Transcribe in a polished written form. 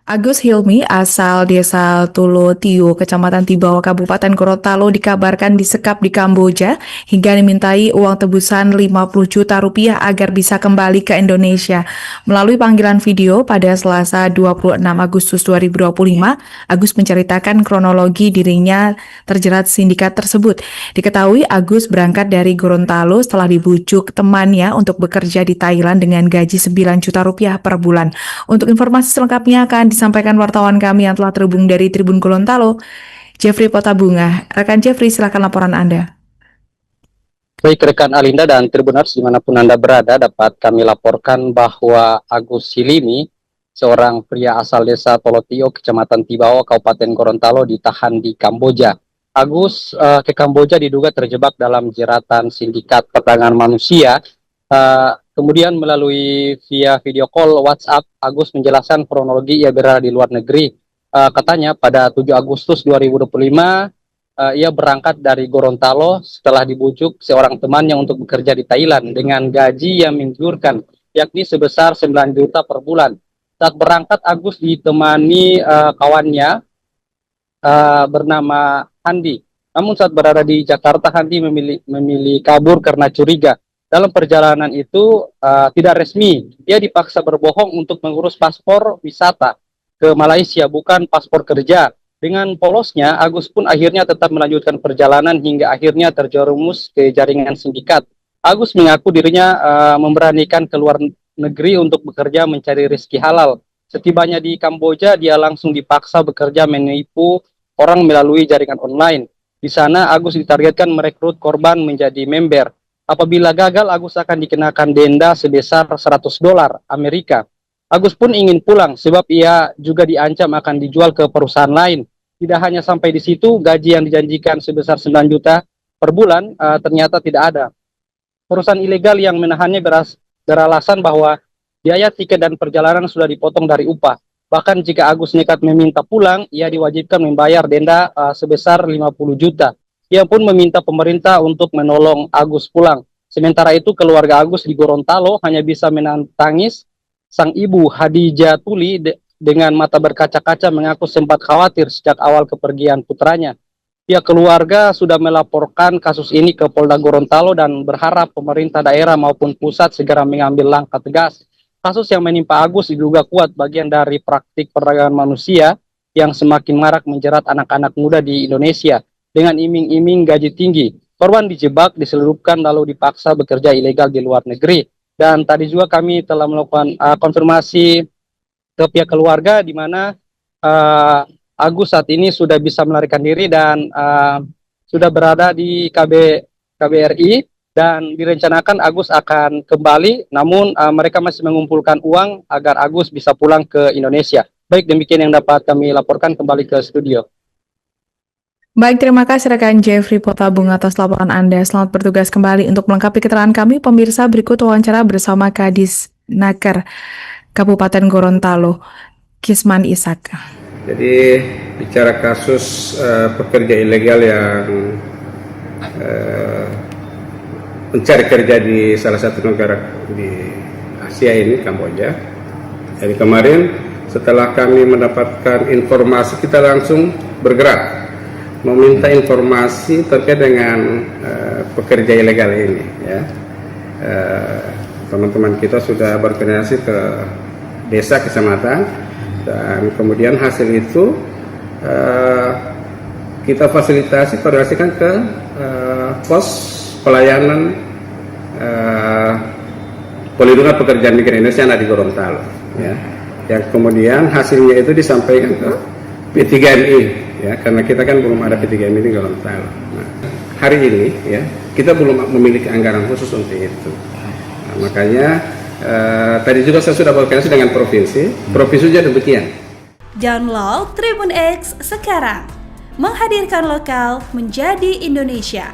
Agus Hilmi asal desa Tulotio, Kecamatan Tibawa, Kabupaten Gorontalo dikabarkan disekap di Kamboja hingga dimintai uang tebusan 50 juta rupiah agar bisa kembali ke Indonesia. Melalui panggilan video pada Selasa 26 Agustus 2025, Agus menceritakan kronologi dirinya terjerat sindikat tersebut. Diketahui Agus berangkat dari Gorontalo setelah dibujuk temannya untuk bekerja di Thailand dengan gaji 9 juta rupiah per bulan. Untuk informasi selengkapnya akan disampaikan wartawan kami yang telah terhubung dari Tribun Gorontalo, Jeffrey Potabunga. Rekan Jeffrey, silakan laporan Anda. Baik rekan Alinda dan Tribuners dimanapun Anda berada, dapat kami laporkan bahwa Agus Hilmi, seorang pria asal desa Tulotio, Kecamatan Tibawa, Kabupaten Gorontalo, ditahan di Kamboja. Agus ke Kamboja diduga terjebak dalam jeratan sindikat perdagangan manusia. Kemudian melalui via video call WhatsApp, Agus menjelaskan kronologi ia berada di luar negeri. Katanya pada 7 Agustus 2025, ia berangkat dari Gorontalo setelah dibujuk seorang temannya untuk bekerja di Thailand dengan gaji yang menggiurkan, yakni sebesar 9 juta per bulan. Saat berangkat, Agus ditemani kawannya bernama Handi. Namun saat berada di Jakarta, Handi memilih kabur karena curiga. Dalam perjalanan itu tidak resmi, ia dipaksa berbohong untuk mengurus paspor wisata ke Malaysia, bukan paspor kerja. Dengan polosnya, Agus pun akhirnya tetap melanjutkan perjalanan hingga akhirnya terjerumus ke jaringan sindikat. Agus mengaku dirinya memberanikan keluar negeri untuk bekerja mencari rezeki halal. Setibanya di Kamboja, dia langsung dipaksa bekerja menipu orang melalui jaringan online. Di sana, Agus ditargetkan merekrut korban menjadi member. Apabila gagal, Agus akan dikenakan denda sebesar $100 Amerika. Agus pun ingin pulang sebab ia juga diancam akan dijual ke perusahaan lain. Tidak hanya sampai di situ, gaji yang dijanjikan sebesar 9 juta per bulan ternyata tidak ada. Perusahaan ilegal yang menahannya beralasan bahwa biaya tiket dan perjalanan sudah dipotong dari upah. Bahkan jika Agus nekat meminta pulang, ia diwajibkan membayar denda sebesar 50 juta. Ia pun meminta pemerintah untuk menolong Agus pulang. Sementara itu keluarga Agus di Gorontalo hanya bisa menahan tangis. Sang ibu Hadijah Tuli dengan mata berkaca-kaca mengaku sempat khawatir sejak awal kepergian putranya. Pihak keluarga sudah melaporkan kasus ini ke Polda Gorontalo dan berharap pemerintah daerah maupun pusat segera mengambil langkah tegas. Kasus yang menimpa Agus diduga kuat bagian dari praktik perdagangan manusia yang semakin marak menjerat anak-anak muda di Indonesia. Dengan iming-iming gaji tinggi, korban dijebak, diselundupkan lalu dipaksa bekerja ilegal di luar negeri. Dan tadi juga kami telah melakukan konfirmasi ke pihak keluarga di mana Agus saat ini sudah bisa melarikan diri dan sudah berada di KBRI dan direncanakan Agus akan kembali, namun mereka masih mengumpulkan uang agar Agus bisa pulang ke Indonesia. Baik, demikian yang dapat kami laporkan, kembali ke studio. Baik, terima kasih rekan Jeffrey Potabunga atas laporan Anda. Selamat bertugas kembali. Untuk melengkapi keterangan kami, pemirsa, berikut wawancara bersama Kadis Naker Kabupaten Gorontalo, Kisman Ishak. Jadi bicara kasus pekerja ilegal yang mencari kerja di salah satu negara di Asia ini, Kamboja. Jadi kemarin setelah kami mendapatkan informasi, kita langsung bergerak meminta informasi terkait dengan pekerja ilegal ini. Ya. Teman-teman kita sudah berkoordinasi ke desa, kecamatan, dan kemudian hasil itu kita fasilitasi, koordinasikan ke pos pelayanan pelindungan pekerja migran Indonesia yang ada di Gorontalo. Ya. Yang kemudian hasilnya itu disampaikan ke P3MI, ya, karena kita kan belum ada P3MI di Gorontalo. Nah, hari ini ya kita belum memiliki anggaran khusus untuk itu. Nah, makanya tadi juga saya sudah berkoordinasi dengan provinsi juga demikian. Download Tribun X sekarang, menghadirkan lokal menjadi Indonesia.